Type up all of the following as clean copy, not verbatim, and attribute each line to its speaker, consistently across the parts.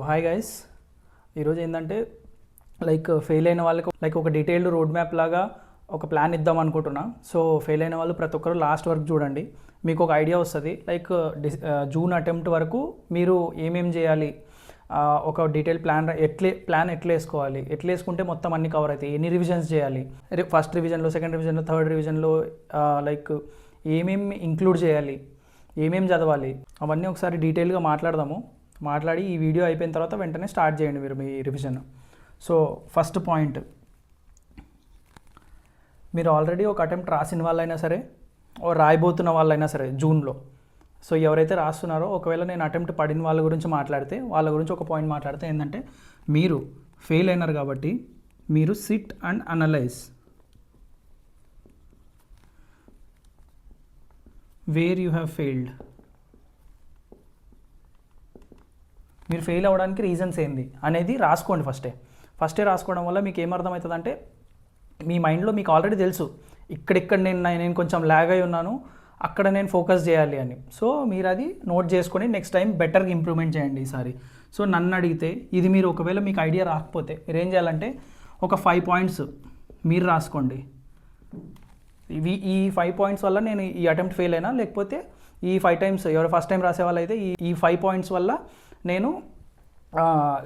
Speaker 1: Hi guys, ఈరోజు ఏంటంటే fail అయిన వాళ్ళకి ఒక డీటెయిల్డ్ రోడ్ మ్యాప్ లాగా ఒక ప్లాన్ ఇద్దాం అనుకుంటున్నా. సో ఫెయిల్ అయిన వాళ్ళు ప్రతి ఒక్కరు లాస్ట్ వరకు చూడండి, మీకు ఒక ఐడియా వస్తుంది. జూన్ అటెంప్ట్ వరకు మీరు ఏమేం చేయాలి, ఒక డీటెయిల్ ప్లాన్ ఎట్లా వేసుకోవాలి, ఎట్లా వేసుకుంటే మొత్తం అన్ని కవర్ అవుతాయి, ఎన్ని రివిజన్స్ చేయాలి, ఫస్ట్ రివిజన్లో, సెకండ్ రివిజన్లో, థర్డ్ రివిజన్లో ఏమేమి ఇంక్లూడ్ చేయాలి, ఏమేమి చదవాలి, అవన్నీ ఒకసారి డీటెయిల్గా మాట్లాడి ఈ వీడియో అయిపోయిన తర్వాత వెంటనే స్టార్ట్ చేయండి మీరు మీ రివిజన్. సో ఫస్ట్ పాయింట్, మీరు ఆల్రెడీ ఒక అటెంప్ట్ రాసిన వాళ్ళైనా సరే, రాయబోతున్న వాళ్ళైనా సరే జూన్లో, సో ఎవరైతే రాస్తున్నారో, ఒకవేళ నేను అటెంప్ట్ పడిన వాళ్ళ గురించి వాళ్ళ గురించి ఒక పాయింట్ మాట్లాడితే ఏంటంటే, మీరు ఫెయిల్ అయినారు కాబట్టి మీరు SIT and analyse where you have failed. మీరు ఫెయిల్ అవ్వడానికి రీజన్స్ ఏంది అనేది రాసుకోండి. ఫస్టే రాసుకోవడం వల్ల మీకు ఏమర్థమవుతుంది అంటే, మీ మైండ్లో మీకు ఆల్రెడీ తెలుసు ఇక్కడ నేను కొంచెం ల్యాగ్ అయి ఉన్నాను, అక్కడ నేను ఫోకస్ చేయాలి అని. సో మీరు అది నోట్ చేసుకొని నెక్స్ట్ టైం బెటర్గా ఇంప్రూవ్మెంట్ చేయండి ఈసారి. సో నన్ను అడిగితే, ఇది మీరు ఒకవేళ మీకు ఐడియా రాకపోతే మీరు ఏం చేయాలంటే, ఒక 5 పాయింట్స్ మీరు రాసుకోండి. ఈ 5 పాయింట్స్ వల్ల నేను ఈ అటెంప్ట్ ఫెయిల్ అయినా, లేకపోతే ఈ 5 టైమ్స్ ఎవరు ఫస్ట్ టైం రాసే వాళ్ళు అయితే ఈ 5 పాయింట్స్ వల్ల నేను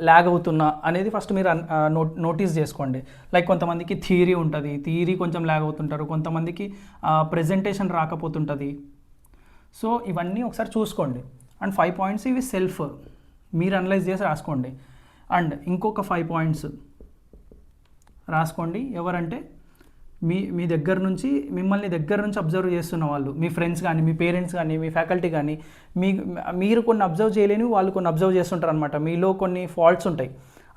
Speaker 1: ల్యాగ్ అవుతున్నా అనేది ఫస్ట్ మీరు నోటీస్ చేసుకోండి. కొంతమందికి థియరీ ఉంటుంది, థియరీ కొంచెం ల్యాగ్ అవుతుంటారు, కొంతమందికి ప్రెజెంటేషన్ రాకపోతుంటుంది. సో ఇవన్నీ ఒకసారి చూసుకోండి. అండ్ 5 పాయింట్స్ ఇవి సెల్ఫ్ మీరు అనలైజ్ చేసి రాసుకోండి. అండ్ ఇంకొక 5 పాయింట్స్ రాసుకోండి. ఎవరంటే మీ దగ్గర నుంచి, మిమ్మల్ని దగ్గర నుంచి అబ్జర్వ్ చేస్తున్న వాళ్ళు, మీ ఫ్రెండ్స్ కానీ, మీ పేరెంట్స్ కానీ, మీ ఫ్యాకల్టీ కానీ, మీరు కొన్ని అబ్జర్వ్ చేయలేని వాళ్ళు కొన్ని అబ్జర్వ్ చేస్తుంటారు అనమాట. మీలో కొన్ని ఫాల్ట్స్ ఉంటాయి,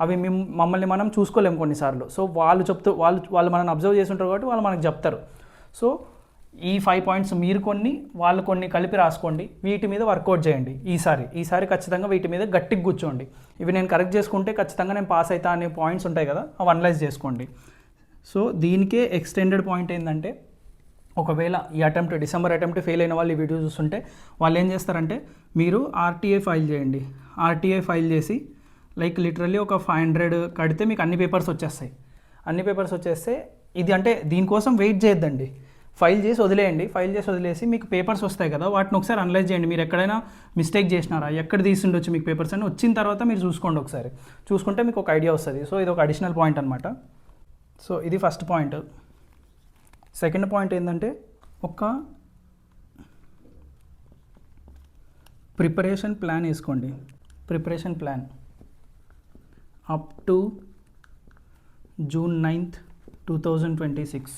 Speaker 1: అవి మమ్మల్ని మనం చూసుకోలేము కొన్నిసార్లు. సో వాళ్ళు మనల్ని అబ్జర్వ్ చేస్తుంటారు కాబట్టి వాళ్ళు మనకు చెప్తారు. సో ఈ 5 పాయింట్స్ మీరు వాళ్ళు కొన్ని కలిపి రాసుకోండి. వీటి మీద వర్కౌట్ చేయండి. ఈసారి ఖచ్చితంగా వీటి మీద గట్టిగా కూర్చోండి. ఇవి నేను కరెక్ట్ చేసుకుంటే ఖచ్చితంగా నేను పాస్ అవుతా అనే పాయింట్స్ ఉంటాయి కదా, అవి అనలైజ్ చేసుకోండి. సో దీనికే ఎక్స్టెండెడ్ పాయింట్ ఏంటంటే, ఒకవేళ ఈ డిసెంబర్ అటెంప్ట్ ఫెయిల్ అయిన వాళ్ళు ఈ వీడియో చూస్తుంటే, వాళ్ళు ఏం చేస్తారంటే, మీరు ఆర్టీఐ ఫైల్ చేయండి. ఆర్టీఐ ఫైల్ చేసి లిటరల్లీ ఒక 500 కడితే మీకు అన్ని పేపర్స్ వచ్చేస్తాయి. అన్ని పేపర్స్ వచ్చేస్తే ఇది అంటే దీనికోసం వెయిట్ చేయొద్దండి, ఫైల్ చేసి వదిలేసి మీకు పేపర్స్ వస్తాయి కదా, వాటిని ఒకసారి అనలైజ్ చేయండి. మీరు ఎక్కడైనా మిస్టేక్ చేసినారా, ఎక్కడ తీసిండొచ్చు మీకు పేపర్స్ అని వచ్చిన తర్వాత మీరు చూసుకోండి. ఒకసారి చూసుకుంటే మీకు ఒక ఐడియా వస్తుంది. సో ఇది ఒక అడిషనల్ పాయింట్ అనమాట. సో ఇది ఫస్ట్ పాయింట్. సెకండ్ పాయింట్ ఏంటంటే, ఒక ప్రిపరేషన్ ప్లాన్ వేసుకోండి. Preparation plan up to June 9th, 2026.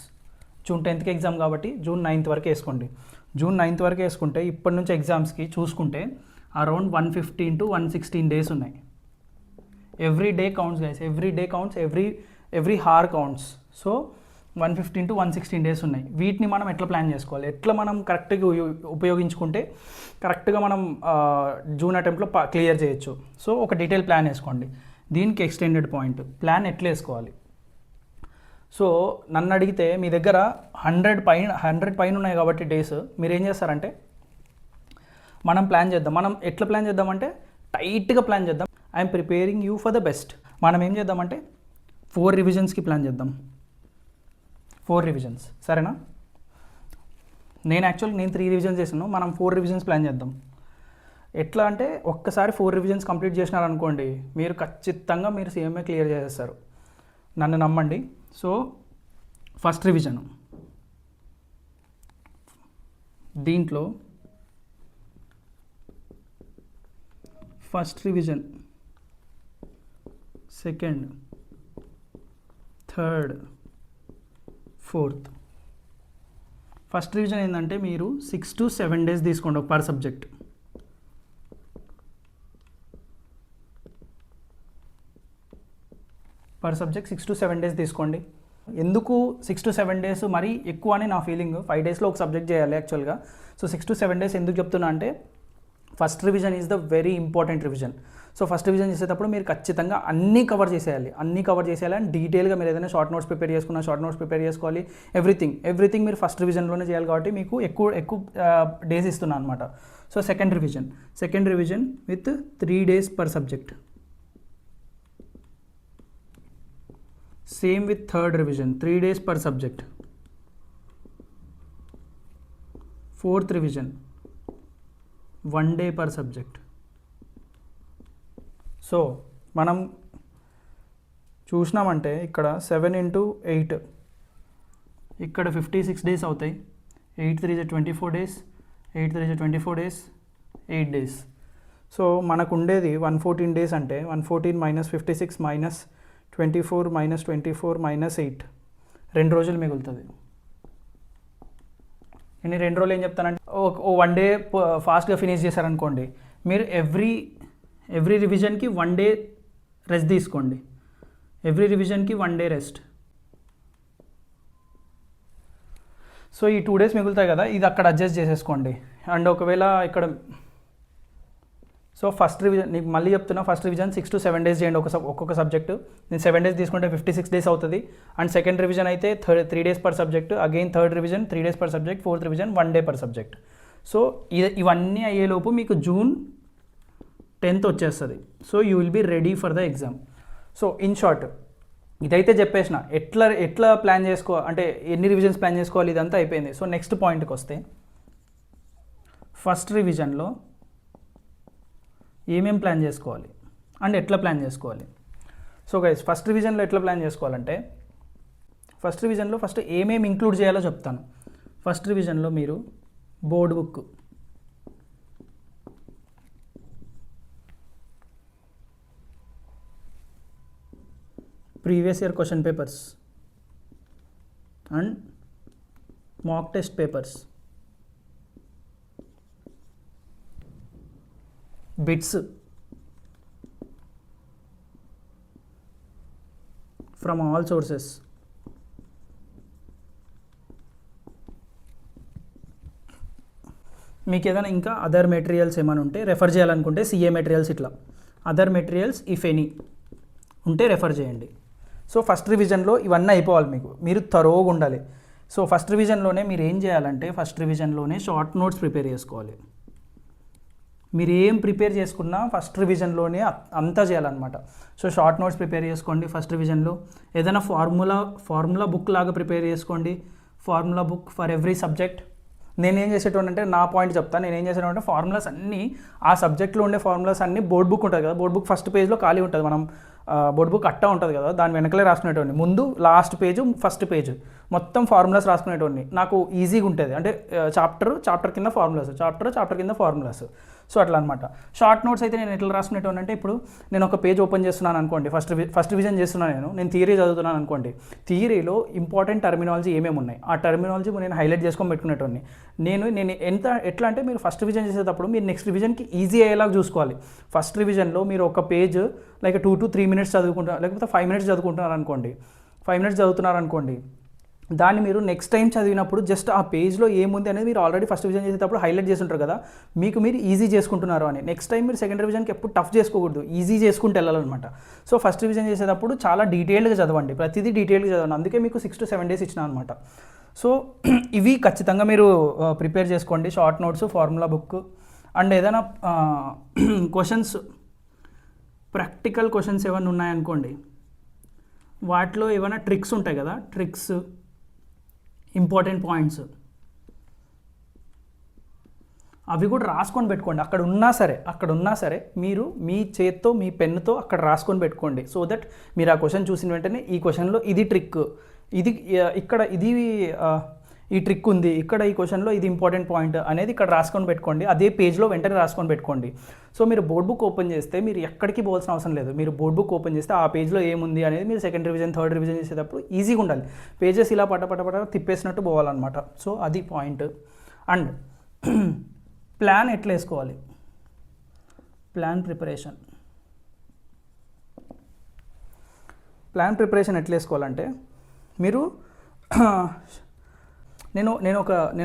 Speaker 1: June 10th exam కాబట్టి June 9th వరకు వేసుకోండి. June 9th వరకు వేసుకుంటే ఇప్పటి నుంచి ఎగ్జామ్స్కి చూసుకుంటే అరౌండ్ 115 to 116 డేస్ ఉన్నాయి. Every day counts guys, every hour counts. So 115 to 116 days ఉన్నాయి. వీటిని మనం ఎట్లా ప్లాన్ చేసుకోవాలి, ఎట్లా మనం కరెక్ట్గా ఉపయోగించుకుంటే కరెక్ట్గా మనం జూన్ అటెంప్ట్లో క్లియర్ చేయొచ్చు. సో ఒక డీటెయిల్ ప్లాన్ వేసుకోండి. దీనికి ఎక్స్టెండెడ్ పాయింట్, ప్లాన్ ఎట్లా వేసుకోవాలి. సో నన్ను అడిగితే, మీ దగ్గర 100 పైన ఉన్నాయి కాబట్టి డేస్, మీరు ఏం చేస్తారంటే, మనం ప్లాన్ చేద్దాం. మనం ఎట్లా ప్లాన్ చేద్దామంటే, టైట్గా ప్లాన్ చేద్దాం. I'm preparing you for the best. మనం ఏం చేద్దామంటే 4 రివిజన్స్కి ప్లాన్ చేద్దాం. 4 రివిజన్స్, సరేనా? నేను 3 రివిజన్స్ చేసాను, మనం 4 రివిజన్స్ ప్లాన్ చేద్దాం. ఎట్లా అంటే, ఒక్కసారి 4 రివిజన్స్ కంప్లీట్ చేసినారనుకోండి, మీరు ఖచ్చితంగా మీరు CMA క్లియర్ చేసేస్తారు, నన్ను నమ్మండి. సో ఫస్ట్ రివిజన్, దీంట్లో first revision, second, third, fourth. First revision ఏంటంటే, మీరు 6 to 7 డేస్ తీసుకోండి per subject. Per subject 6 to 7 days తీసుకోండి. ఎందుకు 6 to 7 డేస్ మరీ ఎక్కువ అని నా ఫీలింగ్. 5 డేస్లో ఒక సబ్జెక్ట్ చేయాలి యాక్చువల్గా. సో 6 to 7 డేస్ ఎందుకు చెప్తున్నా అంటే, first revision is the very important revision. So first revision చేసేటప్పుడు మీరు ఖచ్చితంగా అన్నీ కవర్ చేసేయాలి అండ్ డీటెయిల్గా మీరు ఏదైనా షార్ట్ నోట్స్ ప్రిపేర్ చేసుకోవాలి. ఎవ్రీథింగ్ మీరు ఫస్ట్ రివిజన్లోనే చేయాలి కాబట్టి మీకు ఎక్కువ డేస్ ఇస్తున్నాను అనమాట. So second revision with 3 days per subject. Same with third revision 3 days per subject. Fourth revision 1 day per subject. So మనం చూసినామంటే ఇక్కడ 7 into 8 ఇక్కడ 56 days అవుతాయి. 8 3 is 24 days, 8 3 is 24 days, 8 days. So మనకు ఉండేది 114 days అంటే 114 minus 56 minus 24 minus 24 minus 8 2 రోజులు మిగులుతుంది. నేను 2 రోజులు ఏం చెప్తానంటే ఓ 1 day ఫాస్ట్గా ఫినిష్ చేశారనుకోండి, మీరు ఎవ్రీ రివిజన్కి 1 day రెస్ట్ తీసుకోండి. ఎవ్రీ రివిజన్కి 1 day రెస్ట్. సో ఈ 2 days మిగులుతాయి కదా, ఇది అక్కడ అడ్జస్ట్ చేసేసుకోండి. అండ్ ఒకవేళ ఇక్కడ సో ఫస్ట్ రివిజన్ నీకు మళ్ళీ చెప్తున్నా, ఫస్ట్ రివిజన్ 6 to 7 days చేయండి ఒక్కొక్క సబ్జెక్టు. నేను 7 days తీసుకుంటే 56 days అవుతుంది. అండ్ సెకండ్ రివిజన్ అయితే 3 days per subject, again third revision 3 days per subject, fourth revision 1 day per subject. So ఇవన్నీ అయ్యేలోపు మీకు June 10th వచ్చేస్తుంది. So you will be ready for the exam. So in short ఇదైతే చెప్పేసిన, ఎట్లా plan అంటే ఎన్ని రివిజన్స్ ప్లాన్ చేసుకోవాలి ఇదంతా అయిపోయింది. సో నెక్స్ట్ పాయింట్కి వస్తే, ఫస్ట్ రివిజన్లో ఏమేం ప్లాన్ చేసుకోవాలి అండ్ ఎట్లా ప్లాన్ చేసుకోవాలి. సో గైస్ ఫస్ట్ రివిజన్లో ఎట్లా ప్లాన్ చేసుకోవాలంటే, ఫస్ట్ రివిజన్లో ఫస్ట్ ఏమేమి ఇంక్లూడ్ చేయాలో చెప్తాను. ఫస్ట్ రివిజన్లో మీరు board book, previous year question papers and mock test papers, bits from all sources, మీకు ఏదైనా ఇంకా అదర్ మెటీరియల్స్ ఏమైనా ఉంటే రెఫర్ చేయాలనుకుంటే సిఏ మెటీరియల్స్, ఇట్లా అదర్ మెటీరియల్స్ ఇఫ్ ఎనీ ఉంటే రెఫర్ చేయండి. సో ఫస్ట్ రివిజన్లో ఇవన్నీ అయిపోవాలి, మీరు థరోగా ఉండాలి. సో ఫస్ట్ రివిజన్లోనే మీరు ఏం చేయాలంటే, ఫస్ట్ రివిజన్లోనే షార్ట్ నోట్స్ ప్రిపేర్ చేసుకోవాలి. మీరు ఏం ప్రిపేర్ చేసుకున్నా ఫస్ట్ రివిజన్లోనే అంతా చేయాలన్నమాట. సో షార్ట్ నోట్స్ ప్రిపేర్ చేసుకోండి ఫస్ట్ రివిజన్లో. ఏదైనా ఫార్ములా బుక్ లాగా ప్రిపేర్ చేసుకోండి, formula book for every subject. నేనేం చేసేటోనంటే, నా పాయింట్ చెప్తాను, నేనేం చేసేటంటే ఫార్ములాస్ అన్నీ, ఆ సబ్జెక్ట్లో ఉండే ఫార్ములాస్ అన్నీ బోర్డ్ బుక్ ఉంటుంది కదా, బోర్డ్ బుక్ ఫస్ట్ పేజ్లో ఖాళీ ఉంటుంది, మనం బోర్డ్ బుక్ అట్టా ఉంటుంది కదా, దాని వెనకలే రాసుకునేటోడిని. ముందు లాస్ట్ పేజు ఫస్ట్ పేజ్ మొత్తం ఫార్ములాస్ రాసుకునేటోడిని. నాకు ఈజీగా ఉంటుంది, అంటే చాప్టర్ కింద ఫార్ములాస్, చాప్టర్ కింద ఫార్ములాస్. సో అట్లా అనమాట. షార్ట్ నోట్స్ అయితే నేను ఎట్లా రాసుకునేటోని అంటే, ఇప్పుడు నేను ఒక పేజ్ ఓపెన్ చేస్తున్నాను అనుకోండి, ఫస్ట్ రివిజన్ చేస్తున్నాను, నేను థియరీ చదువుతున్నాను అనుకోండి, థియరీలో ఇంపార్టెంట్ టర్మినాలజీ ఏమేమి ఉన్నాయి, ఆ టర్మినాలజీ నేను హైలైట్ చేసుకొని పెట్టుకునేటోని. నేను ఎట్లా అంటే, మీరు ఫస్ట్ రివిజన్ చేసేటప్పుడు మీరు నెక్స్ట్ రివిజన్కి ఈజీ అయ్యేలాగా చూసుకోవాలి. ఫస్ట్ రివిజన్లో మీరు ఒక పేజ్ లైక్ 2 to 3 minutes చదువుకుంటారు, లేకపోతే 5 minutes చదువుకుంటున్నారు అనుకోండి, 5 minutes చదువుతున్నారు అనుకోండి, దాన్ని మీరు నెక్స్ట్ టైం చదివినప్పుడు జస్ట్ ఆ పేజ్లో ఏముంది అనేది మీరు ఆల్రెడీ ఫస్ట్ రివిజన్ చేసేటప్పుడు హైలైట్ చేసి ఉంటారు కదా, మీరు ఈజీ చేసుకుంటున్నారు అని. నెక్స్ట్ టైం మీరు సెకండ్ రివిజన్కి ఎప్పుడు టఫ్ చేసుకోకూడదు, ఈజీ చేసుకుంటూ వెళ్ళాలన్నమాట. సో ఫస్ట్ రివిజన్ చేసేటప్పుడు చాలా డీటెయిల్డ్గా చదవండి, ప్రతిదీ డీటెయిల్గా చదవండి. అందుకే మీకు 6 to 7 days ఇచ్చిన అనమాట. సో ఇవి ఖచ్చితంగా మీరు ప్రిపేర్ చేసుకోండి, short notes, formula book. And ఏదైనా క్వశ్చన్స్, ప్రాక్టికల్ క్వశ్చన్స్ ఏమైనా ఉన్నాయనుకోండి, వాటిలో ఏమైనా ట్రిక్స్ ఉంటాయి కదా, ట్రిక్స్, ఇంపార్టెంట్ పాయింట్స్, అవి కూడా రాసుకొని పెట్టుకోండి. అక్కడ ఉన్నా సరే మీరు మీ చేత్తో, మీ పెన్నుతో అక్కడ రాసుకొని పెట్టుకోండి. సో దట్ మీరు ఆ క్వశ్చన్ చూసిన వెంటనే ఈ క్వశ్చన్లో ఇది ట్రిక్, ఈ ట్రిక్ ఉంది, ఇక్కడ ఈ క్వశ్చన్లో ఇది ఇంపార్టెంట్ పాయింట్ అనేది ఇక్కడ రాసుకొని పెట్టుకోండి. అదే పేజ్లో వెంటనే రాసుకొని పెట్టుకోండి. సో మీరు బోర్డ్ బుక్ ఓపెన్ చేస్తే మీరు ఎక్కడికి పోవాల్సిన అవసరం లేదు. మీరు బోర్డ్ బుక్ ఓపెన్ చేస్తే ఆ పేజ్లో ఏముంది అనేది మీరు సెకండ్ రివిజన్, థర్డ్ రివిజన్ చేసేటప్పుడు ఈజీగా ఉండాలి. పేజెస్ ఇలా పట తిప్పేసినట్టు పోవాలన్నమాట. సో అది పాయింట్. అండ్ ప్లాన్ ఎట్లా వేసుకోవాలి, ప్లాన్ ప్రిపరేషన్ ఎట్లా వేసుకోవాలంటే, మీరు నేను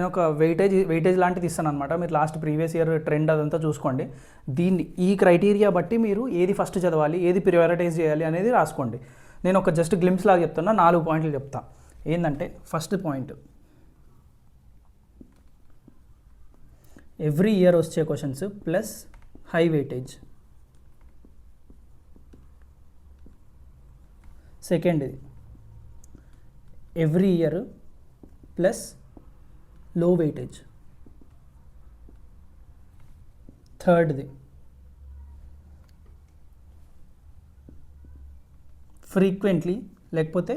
Speaker 1: ఒక వెయిటేజ్ లాంటిది ఇస్తాను అనమాట. మీరు లాస్ట్ ప్రీవియస్ ఇయర్ ట్రెండ్ అదంతా చూసుకోండి. ఈ క్రైటీరియా బట్టి మీరు ఏది ఫస్ట్ చదవాలి, ఏది ప్రియారిటైజ్ చేయాలి అనేది రాసుకోండి. నేను ఒక జస్ట్ గ్లింప్స్ లాగా చెప్తున్నా, 4 పాయింట్లు చెప్తా. ఏంటంటే, ఫస్ట్ పాయింట్, ఎవ్రీ ఇయర్ వచ్చే క్వశ్చన్స్ ప్లస్ హై వెయిటేజ్. సెకండ్ది, every year plus low weightage. థర్డ్ది ఫ్రీక్వెంట్లీ లేకపోతే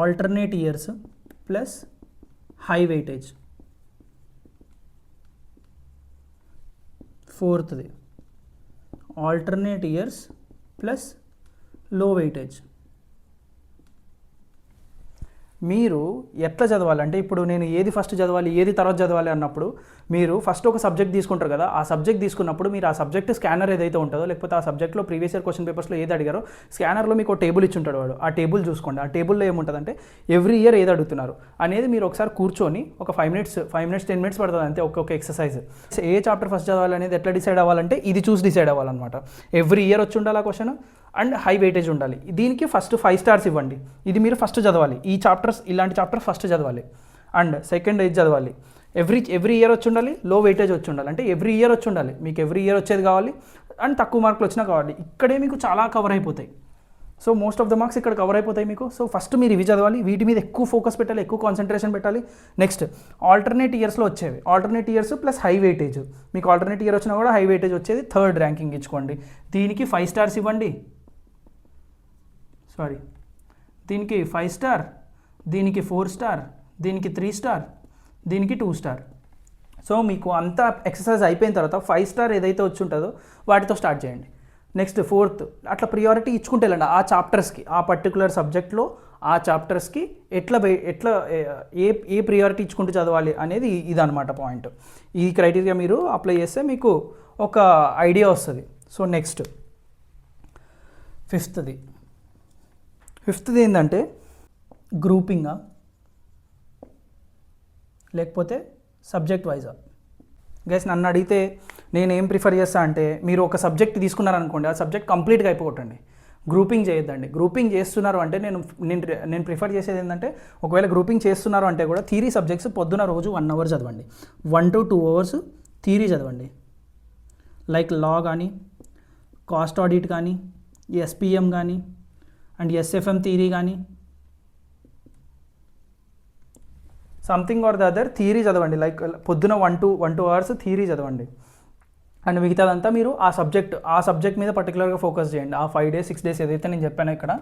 Speaker 1: alternate years plus high weightage. ఫోర్త్ది alternate years plus low weightage. మీరు ఎట్లా చదవాలంటే ఇప్పుడు నేను ఏది ఫస్ట్ చదవాలి ఏది తర్వాత చదవాలి అన్నప్పుడు మీరు ఫస్ట్ ఒక సబ్జెక్ట్ తీసుకుంటారు కదా, ఆ సబ్జెక్ట్ తీసుకున్నప్పుడు మీరు ఆ సబ్జెక్ట్ స్కానర్ ఏదైతే ఉంటుందో లేకపోతే ఆ సబ్జెక్ట్లో ప్రీవియస్ ఇయర్ క్వశ్చన్ పేపర్స్లో ఏది అడిగారో స్కానర్లో మీకు ఒక టేబుల్ ఇచ్చి ఉంటాడు వాడు. ఆ టేబుల్ చూసుకోండి. ఆ టేబుల్లో ఏముంటుందంటే ఎవ్రీ ఇయర్ ఏది అడుగుతున్నారు అనేది మీరు ఒకసారి కూర్చొని ఒక 5 మినిట్స్ 10 మినిట్స్ పడుతుంది అంతే ఒక్కొక్క ఎక్సర్సైజ్. ఏ చాప్టర్ ఫస్ట్ చదవాలి అనేది ఎట్లా డిసైడ్ అవ్వాలంటే ఇది చూసి డిసైడ్ అవ్వాలన్నమాట. ఎవ్రీ ఇయర్ వచ్చి ఉండాలి ఆ క్వశ్చన్ అండ్ హై వెయిటేజ్ ఉండాలి. దీనికి ఫస్ట్ 5 స్టార్స్ ఇవ్వండి. ఇది మీరు ఫస్ట్ చదవాలి. ఈ చాప్టర్స్ ఇలాంటి చాప్టర్స్ ఫస్ట్ చదవాలి. అండ్ సెకండ్ ఇది చదవాలి. ఎవ్రీ ఇయర్ వచ్చి ఉండాలి, లో వెయిటేజ్ వచ్చి ఉండాలి. అంటే ఎవ్రీ ఇయర్ వచ్చి ఉండాలి. మీకు ఎవ్రీ ఇయర్ వచ్చేది కావాలి అండ్ తక్కువ మార్కులు వచ్చినా కావాలి. ఇక్కడే మీకు చాలా కవర్ అయిపోతాయి. So most of the marks ఇక్కడ కవర్ అయిపోతాయి మీకు. సో ఫస్ట్ మీరు ఇవి చదవాలి. వీటి మీద ఎక్కువ ఫోకస్ పెట్టాలి, ఎక్కువ కాన్సన్ట్రేషన్ పెట్టాలి. నెక్స్ట్ ఆల్టర్నేట్ ఇయర్స్లో వచ్చేవి. Alternate years plus high weightage. మీకు ఆల్టర్నేట్ ఇయర్ వచ్చినా కూడా హై వెయిటేజ్ వచ్చేది థర్డ్ ర్యాంకింగ్ ఇచ్చుకోండి. దీనికి 5 స్టార్స్ ఇవ్వండి. దీనికి 5 స్టార్, దీనికి 4 స్టార్, దీనికి 3 స్టార్, దీనికి 2 స్టార్. సో మీకు అంతా ఎక్సర్సైజ్ అయిపోయిన తర్వాత 5 స్టార్ ఏదైతే వచ్చి ఉంటుందో వాటితో స్టార్ట్ చేయండి. నెక్స్ట్ ఫోర్త్ అట్లా ప్రియారిటీ ఇచ్చుకుంటే వెళ్ళండి ఆ చాప్టర్స్కి, ఆ పర్టికులర్ సబ్జెక్ట్లో ఆ చాప్టర్స్కి ఎట్లా ఏ ప్రియారిటీ ఇచ్చుకుంటూ చదవాలి అనేది ఇదన్నమాట పాయింట్. ఈ క్రైటీరియా మీరు అప్లై చేస్తే మీకు ఒక ఐడియా వస్తుంది. సో నెక్స్ట్ ఫిఫ్త్ది ఏంటంటే గ్రూపింగా లేకపోతే సబ్జెక్ట్ వైజా. గైస్ నన్ను అడిగితే నేను ఏం ప్రిఫర్ చేస్తా అంటే మీరు ఒక సబ్జెక్ట్ తీసుకున్నారనుకోండి, ఆ సబ్జెక్ట్ కంప్లీట్గా అయిపోగొట్టండి. గ్రూపింగ్ చేయొద్దండి. గ్రూపింగ్ చేస్తున్నారు అంటే నేను ప్రిఫర్ చేసేది ఏంటంటే ఒకవేళ గ్రూపింగ్ చేస్తున్నారు అంటే కూడా థియరీ సబ్జెక్ట్స్ పొద్దున రోజు 1 అవర్ చదవండి. 1 to 2 అవర్స్ థియరీ చదవండి. లైక్ లా కానీ, కాస్ట్ ఆడిట్ కానీ, ఎస్పిఎం కానీ అండ్ ఎస్ఎఫ్ఎం థియరీ కానీ something or the other theory చదవండి. లైక్ పొద్దున 1 to 2 అవర్స్ థియరీ చదవండి. అండ్ మిగతాదంతా మీరు ఆ సబ్జెక్ట్ మీద పర్టికులర్గా ఫోకస్ చేయండి. ఆ 5 days 6 days ఏదైతే నేను చెప్పానో ఇక్కడ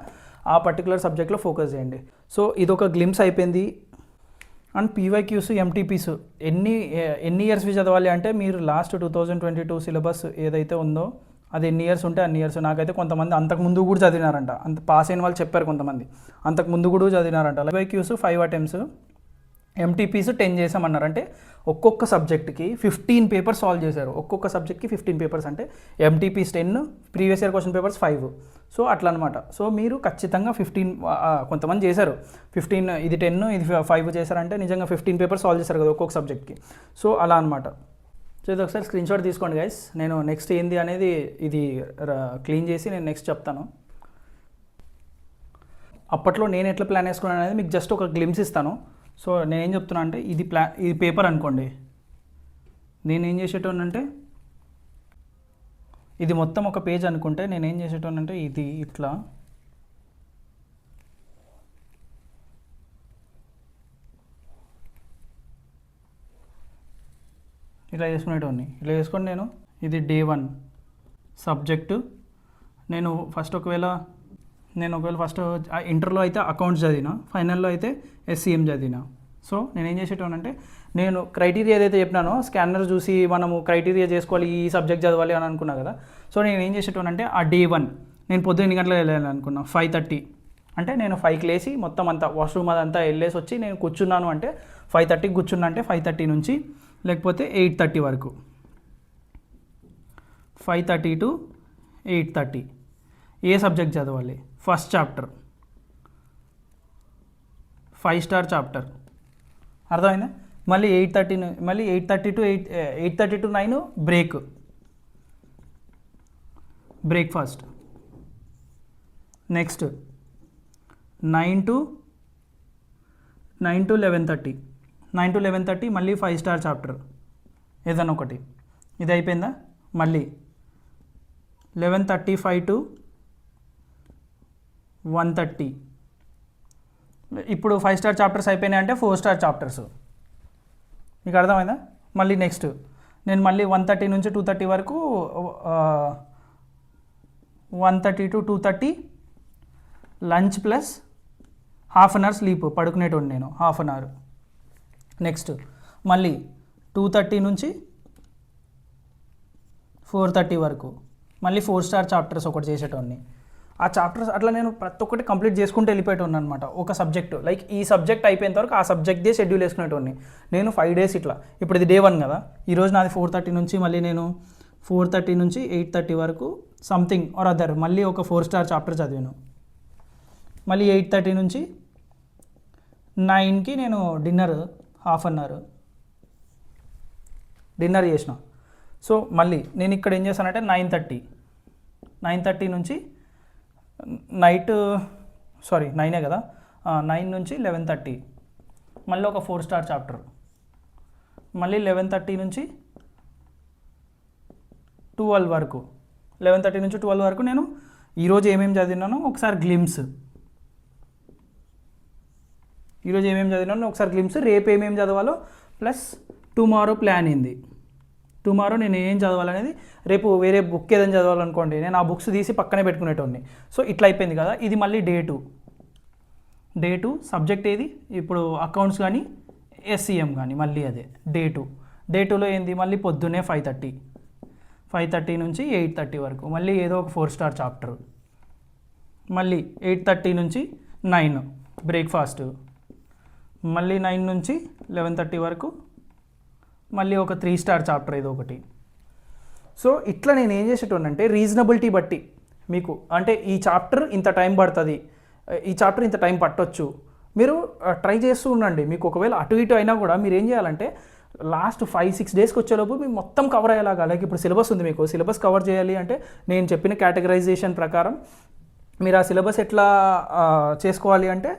Speaker 1: ఆ పర్టికులర్ సబ్జెక్ట్లో ఫోకస్ చేయండి. సో ఇదొక గ్లిమ్స్ అయిపోయింది. అండ్ పీవైక్యూస్ ఎంటీపీస్ ఎన్ని ఇయర్స్వి చదవాలి అంటే మీరు లాస్ట్ 2022 సిలబస్ ఏదైతే ఉందో అది ఎన్ని ఇయర్స్ ఉంటే అన్ని ఇయర్స్. నాకైతే కొంతమంది అంతకుముందు కూడా చదివినారంట, అంత పాస్ అయిన వాళ్ళు చెప్పారు కొంతమంది అంతకుముందు కూడా చదివినారంట. PYQs 5 attempts, ఎంటీపీస్ 10 చేసామన్నారు. అంటే ఒక్కొక్క సబ్జెక్ట్కి 15 పేపర్స్ సాల్వ్ చేశారు. ఒక్కొక్క సబ్జెక్ట్కి 15 పేపర్స్ అంటే ఎంటీపీస్ 10, previous year question papers 5. So అట్లా అనమాట. సో మీరు ఖచ్చితంగా 15 కొంతమంది చేశారు 15, ఇది 10 ఇది 5 చేశారంటే నిజంగా 15 పేపర్స్ సాల్వ్ చేశారు కదా ఒక్కొక్క సబ్జెక్ట్కి. సో అలా అనమాట. సో ఇది ఒకసారి స్క్రీన్ షాట్ తీసుకోండి గైస్. నేను నెక్స్ట్ ఏంది అనేది ఇది క్లీన్ చేసి నేను నెక్స్ట్ చెప్తాను. అప్పట్లో నేను ఎట్లా ప్లాన్ వేసుకున్నాను అనేది మీకు జస్ట్ ఒక గ్లిమ్స్ ఇస్తాను. సో నేనేం చెప్తున్నా అంటే ఇది పేపర్ అనుకోండి. నేనేం చేసేటోనంటే ఇది మొత్తం ఒక పేజ్ అనుకుంటే నేనేం చేసేటోనంటే ఇది ఇట్లా చేసుకునేటోని. ఇట్లా చేసుకొని ఇది Day 1 సబ్జెక్టు. నేను ఒకవేళ ఫస్ట్ ఇంటర్లో అయితే అకౌంట్స్ చదివినా, ఫైనల్లో అయితే SCM చదివినా. సో నేనేం చేసేటోనంటే నేను క్రైటీరియా ఏదైతే చెప్పినానో స్కానర్ చూసి మనము క్రైటీరియా చేసుకోవాలి ఈ సబ్జెక్ట్ చదవాలి అని అనుకున్నా కదా. సో నేను ఏం చేసేటోనంటే ఆ Day 1 నేను పొద్దున్న 8 గంటలకు వెళ్ళాను అనుకున్నా, 5:30 అంటే నేను 5కి లేచి మొత్తం అంతా వాష్రూమ్ అదంతా వెళ్ళేసి వచ్చి నేను కూర్చున్నాను అంటే 5:30కి కూర్చున్నా అంటే 5:30 నుంచి లేకపోతే 8:30 వరకు, 5:30 to 8:30 ఏ సబ్జెక్ట్ చదవాలి. ఫస్ట్ చాప్టర్ 5 స్టార్ చాప్టర్ అర్థమైందా. మళ్ళీ 8:30 to 9 బ్రేక్ఫాస్ట్. నెక్స్ట్ 9 to 11:30 మళ్ళీ 5 స్టార్ చాప్టర్ ఏదైనా ఒకటి. ఇది అయిపోయిందా. మళ్ళీ 11:35 to 130. ఇప్పుడు 5 స్టార్ చాప్టర్స్ అయిపోయినాయి అంటే 4 స్టార్ చాప్టర్స్. మీకు అర్థమైందా? మళ్ళీ నెక్స్ట్ నేను మళ్ళీ 130 నుంచి 230 వరకు 130 to 230 lunch plus half an hour sleep, పడుకునేటోండి నేను హాఫ్ అన్ అవర్. నెక్స్ట్ మళ్ళీ 230 నుంచి 430 వరకు మళ్ళీ 4 స్టార్ చాప్టర్స్ ఒకటి చేసేటోడిని. ఆ చాప్టర్స్ అట్లా నేను ప్రతి ఒక్కటి కంప్లీట్ చేసుకుంటూ వెళ్ళిపోయేటోని అనమాట. ఒక సబ్జెక్టు లైక్ ఈ సబ్జెక్ట్ అయిపోయేంత వరకు ఆ సబ్జెక్ట్దే షెడ్యూల్ వేసుకునేటోని నేను 5 days ఇట్లా. ఇప్పుడు ఇది day 1 కదా, ఈరోజు నాది 4:30 నుంచి మళ్ళీ నేను 4:30 నుంచి 8:30 వరకు సంథింగ్ ఆర్ అదర్ మళ్ళీ ఒక 4 స్టార్ చాప్టర్ చదివాను. మళ్ళీ 8:30 నుంచి 9కి నేను dinner half an hour dinner చేసిన. సో మళ్ళీ నేను ఇక్కడ ఏం చేశానంటే 9:30 నుంచి నైట్ 9 కదా, 9 నుంచి 11:30 మళ్ళీ ఒక 4 స్టార్ చాప్టర్. మళ్ళీ 11:30 నుంచి 12 వరకు 11:30 నుంచి 12 వరకు నేను ఈరోజు ఏమేమి చదివినానో ఒకసారి గ్లిమ్స్, ఈరోజు ఏమేమి చదివినానో ఒకసారి గ్లిమ్స్, రేపు ఏమేమి చదవాలో ప్లస్ టుమారో ప్లాన్ ఏంది, టుమారో నేను ఏం చదవాలనేది, రేపు వేరే బుక్ ఏదైనా చదవాలనుకోండి నేను ఆ బుక్స్ తీసి పక్కనే పెట్టుకునేటోడిని. సో ఇట్లా అయిపోయింది కదా. ఇది మళ్ళీ డే టూ సబ్జెక్ట్ ఏది, ఇప్పుడు అకౌంట్స్ కానీ SCM కానీ మళ్ళీ అదే డే 2లో ఏంది, మళ్ళీ పొద్దున్నే 5:30 నుంచి 8:30 వరకు మళ్ళీ ఏదో ఒక 4 స్టార్ చాప్టర్. మళ్ళీ 8:30 నుంచి 9 బ్రేక్ఫాస్ట్. మళ్ళీ 9 నుంచి 11:30 వరకు మళ్ళీ ఒక 3 స్టార్ చాప్టర్ ఏదో ఒకటి. సో ఇట్లా నేను ఏం చేసేటోనంటే రీజనబిలిటీ బట్టి మీకు అంటే ఈ చాప్టర్ ఇంత టైం పడుతుంది, ఈ చాప్టర్ ఇంత టైం పట్టొచ్చు, మీరు ట్రై చేస్తూ ఉండండి. మీకు ఒకవేళ అటు ఇటు అయినా కూడా మీరు ఏం చేయాలంటే లాస్ట్ 5-6 డేస్కి వచ్చేలోపు మీకు మొత్తం కవర్ అయ్యేలాగా, లైక్ ఇప్పుడు సిలబస్ ఉంది మీకు, సిలబస్ కవర్ చేయాలి అంటే నేను చెప్పిన కేటగరైజేషన్ ప్రకారం మీరు ఆ సిలబస్ ఎట్లా చేసుకోవాలి అంటే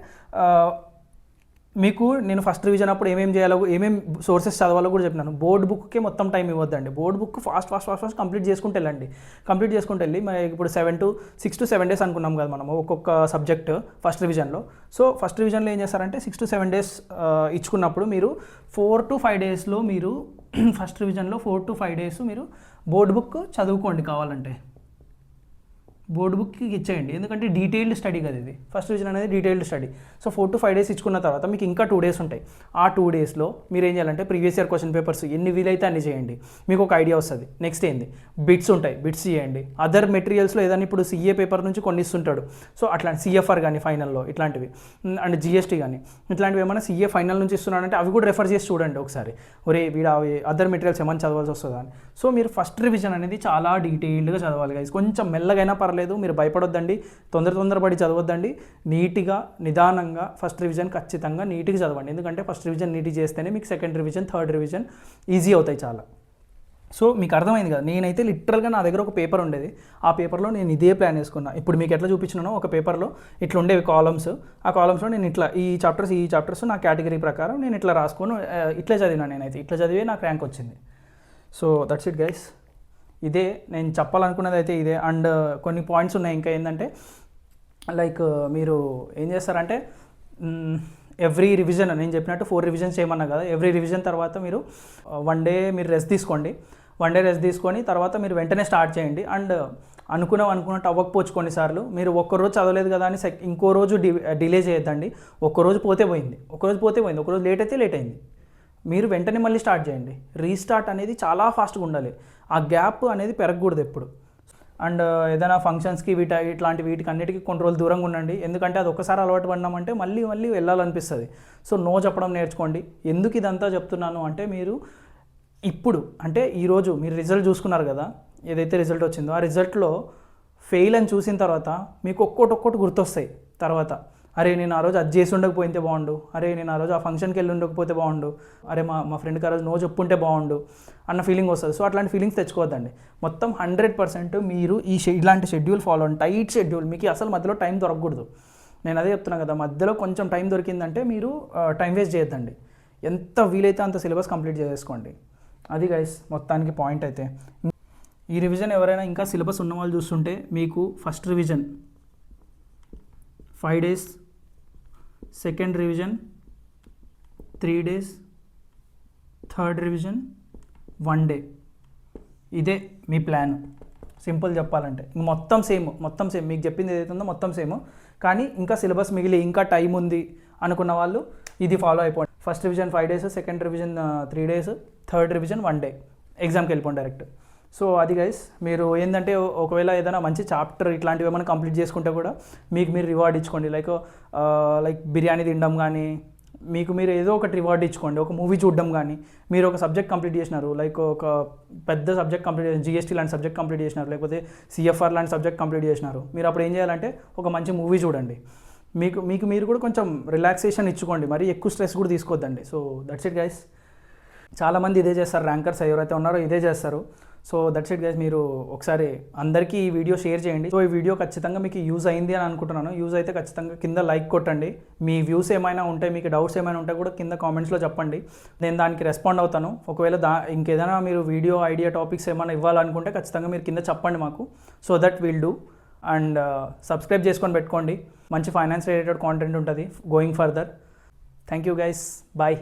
Speaker 1: మీకు నేను ఫస్ట్ రివిజన్ అప్పుడు ఏమేమి చేయాలో ఏమేమి సోర్సెస్ చదవాలో కూడా చెప్పినాను. బోర్డ్ బుక్కే మొత్తం టైం ఇవ్వద్దండి, బోర్డ్ బుక్ ఫాస్ట్ కంప్లీట్ చేసుకుంటూ వెళ్ళండి. ఇప్పుడు 6 to 7 days అనుకున్నాం కదా మనము ఒక్కొక్క సబ్జెక్ట్ ఫస్ట్ రివిజన్లో. సో ఫస్ట్ రివిజన్లో ఏం చేస్తారంటే 6 to 7 days ఇచ్చుకున్నప్పుడు మీరు 4 to 5 daysలో మీరు ఫస్ట్ రివిజన్లో 4 to 5 days మీరు బోర్డ్ బుక్ చదువుకోండి కావాలంటే. బోర్డ్ బుక్కి ఇచ్చేయండి, ఎందుకంటే డీటెయిల్డ్ స్టడీ కదా ఇది, ఫస్ట్ రివిజన్ అనేది detailed study. So 4 to 5 days ఇచ్చుకున్న తర్వాత మీకు ఇంకా 2 days ఉంటాయి. ఆ 2 daysలో మీరు ఏం చేయాలంటే ప్రీవియస్ ఇయర్ క్వశ్చన్ పేపర్స్ ఎన్ని వీలైతే అన్ని చేయండి, మీకు ఒక ఐడియా వస్తుంది. నెక్స్ట్ ఏంది, బిట్స్ ఉంటాయి, బిట్స్ చేయండి. అదర్ మెటీరియల్స్లో ఏదైనా ఇప్పుడు CA పేపర్ నుంచి కొన్ని ఇస్తుంటాడు, సో అట్లాంటి CFR కానీ ఫైనల్లో ఇట్లాంటివి అండ్ GST కానీ ఇట్లాంటివి ఏమైనా CA ఫైనల్ నుంచి ఇస్తున్నాడంటే అవి కూడా రెఫర్ చేసి చూడండి ఒకసారి, ఒరే వీడు అవి అదర్ మెటీరియల్స్ ఏమైనా చదవాల్సి వస్తుందా అని. సో మీరు ఫస్ట్ రివిజన్ అనేది చాలా డీటెయిల్డ్గా చదవాలి గైస్, కొంచెం మెల్లగైనా పర్లేదు, మీరు భయపడొద్దండి, తొందరపడి చదవద్దండి, నీట్గా నిదానంగా ఫస్ట్ రివిజన్ ఖచ్చితంగా నీట్గా చదవండి. ఎందుకంటే ఫస్ట్ రివిజన్ నీట్గా చేస్తేనే మీకు second revision third revision easy అవుతాయి చాలా. సో మీకు అర్థమైంది కదా, నేనైతే లిటరల్గా నా దగ్గర ఒక పేపర్ ఉండేది, ఆ పేపర్లో నేను ఇదే ప్లాన్ వేసుకున్నా. ఇప్పుడు మీకు ఎట్లా చూపించినానో ఒక పేపర్లో ఇట్లా ఉండేవి కాలమ్స్, ఆ కాలమ్స్లో నేను ఇట్లా ఈ చాప్టర్స్ నా కేటగిరీ ప్రకారం నేను ఇట్లా రాసుకొని ఇట్లా చదివినా. నేనైతే ఇట్లా చదివే నాకు ర్యాంక్ వచ్చింది. సో దట్స్ ఇట్ గైస్, ఇదే నేను చెప్పాలనుకున్నది అయితే ఇదే. అండ్ కొన్ని పాయింట్స్ ఉన్నాయి ఇంకా ఏంటంటే లైక్ మీరు ఏం చేస్తారంటే ఎవ్రీ రివిజన్ నేను చెప్పినట్టు 4 రివిజన్స్ చేయమన్నా కదా, ఎవ్రీ రివిజన్ తర్వాత మీరు 1 day మీరు రెస్ట్ తీసుకోండి. 1 day రెస్ట్ తీసుకొని తర్వాత మీరు వెంటనే స్టార్ట్ చేయండి. అండ్ అనుకున్నట్టు అవ్వకపోవచ్చు కొన్నిసార్లు, మీరు ఒక్కరోజు చదవలేదు కదా అని ఇంకో రోజు డిలే చేయొద్దండి. ఒక్కరోజు పోతే పోయింది, ఒకరోజు లేట్ అయితే లేట్ అయింది, మీరు వెంటనే మళ్ళీ స్టార్ట్ చేయండి. రీస్టార్ట్ అనేది చాలా ఫాస్ట్గా ఉండాలి, ఆ గ్యాప్ అనేది పెరగకూడదు ఎప్పుడు. అండ్ ఏదైనా ఫంక్షన్స్కి వీటికి అన్నిటికీ కొంచెం దూరంగా ఉండండి, ఎందుకంటే అది ఒకసారి అలవాటు పడినామంటే మళ్ళీ వెళ్ళాలనిపిస్తుంది. సో నో చెప్పడం నేర్చుకోండి. ఎందుకు ఇదంతా చెప్తున్నాను అంటే మీరు ఇప్పుడు అంటే ఈరోజు మీరు రిజల్ట్ చూసుకున్నారు కదా, ఏదైతే రిజల్ట్ వచ్చిందో ఆ రిజల్ట్లో ఫెయిల్ అని చూసిన తర్వాత మీకు ఒక్కొక్కటి గుర్తొస్తాయి. తర్వాత అరే నేను ఆ రోజు అది చేసి ఉండకపోతే బాగుండు, అరే నేను ఆ రోజు ఆ ఫంక్షన్కి వెళ్ళి ఉండకపోతే బాగుండు, అరే మా ఫ్రెండ్కి ఆ రోజు నో చెప్పుంటే బాగుండు అన్న ఫీలింగ్ వస్తుంది. సో అట్లాంటి ఫీలింగ్స్ తెచ్చుకోవద్దండి. మొత్తం 100% మీరు ఇలాంటి షెడ్యూల్ ఫాలో అవ్వండి, టైట్ షెడ్యూల్. మీకు అసలు మధ్యలో టైం దొరకకూడదు. నేను అదే చెప్తున్నాను కదా, మధ్యలో కొంచెం టైం దొరికిందంటే మీరు టైం వేస్ట్ చేయొద్దండి. ఎంత వీలైతే అంత సిలబస్ కంప్లీట్ చేసుకోండి. అది గైస్ మొత్తానికి పాయింట్. అయితే ఈ రివిజన్ ఎవరైనా ఇంకా సిలబస్ ఉన్న వాళ్ళు చూస్తుంటే మీకు first revision 5 days, second revision 3 days, third revision 1 day. ఇదే మీ ప్లాన్. సింపుల్ చెప్పాలంటే మొత్తం సేమ్ మీకు చెప్పింది ఏదైతే ఉందో మొత్తం సేమ్, కానీ ఇంకా సిలబస్ మిగిలి ఇంకా టైం ఉంది అనుకున్న వాళ్ళు ఇది ఫాలో అయిపోండి. First revision 5 days, second revision 3 days, third revision 1 day, ఎగ్జామ్కి వెళ్ళిపోండి డైరెక్ట్. సో అది గైస్, మీరు ఏంటంటే ఒకవేళ ఏదైనా మంచి చాప్టర్ ఇట్లాంటివి ఏమైనా కంప్లీట్ చేసుకుంటే కూడా మీకు మీరు రివార్డ్ ఇచ్చుకోండి. లైక్ బిర్యానీ తినడం కానీ, మీకు మీరు ఏదో ఒకటి రివార్డ్ ఇచ్చుకోండి. ఒక మూవీ చూడడం కానీ, మీరు ఒక సబ్జెక్ట్ కంప్లీట్ చేసినారు, లైక్ ఒక పెద్ద సబ్జెక్ట్ కంప్లీట్ చేసిన, జిఎస్టీ లాంటి సబ్జెక్ట్ కంప్లీట్ చేసినారు, లేకపోతే సిఎఫ్ఆర్ లాంటి సబ్జెక్ట్ కంప్లీట్ చేసినారు, మీరు అప్పుడు ఏం చేయాలంటే ఒక మంచి మూవీ చూడండి. మీకు మీరు కూడా కొంచెం రిలాక్సేషన్ ఇచ్చుకోండి, మరి ఎక్కువ స్ట్రెస్ కూడా తీసుకోవద్దండి. So that's it guys. చాలామంది ఇదే చేస్తారు, ర్యాంకర్స్ ఎవరైతే ఉన్నారో ఇదే చేస్తారు. So that's it guys. మీరు ఒకసారి అందరికీ ఈ వీడియో షేర్ చేయండి. సో ఈ వీడియో ఖచ్చితంగా మీకు యూజ్ అయింది అని అనుకుంటున్నాను. యూజ్ అయితే ఖచ్చితంగా కింద లైక్ కొట్టండి. మీ వ్యూస్ ఏమైనా ఉంటే, మీకు డౌట్స్ ఏమైనా ఉంటే కూడా కింద కామెంట్స్లో చెప్పండి, నేను దానికి రెస్పాండ్ అవుతాను. ఒకవేళ ఇంకేదైనా మీరు వీడియో ఐడియా టాపిక్స్ ఏమైనా ఇవ్వాలనుకుంటే ఖచ్చితంగా మీరు కింద చెప్పండి మాకు. So that will do. And subscribe చేసుకొని పెట్టుకోండి, మంచి ఫైనాన్స్ రిలేటెడ్ కాంటెంట్ ఉంటుంది going further. Thank you guys, bye.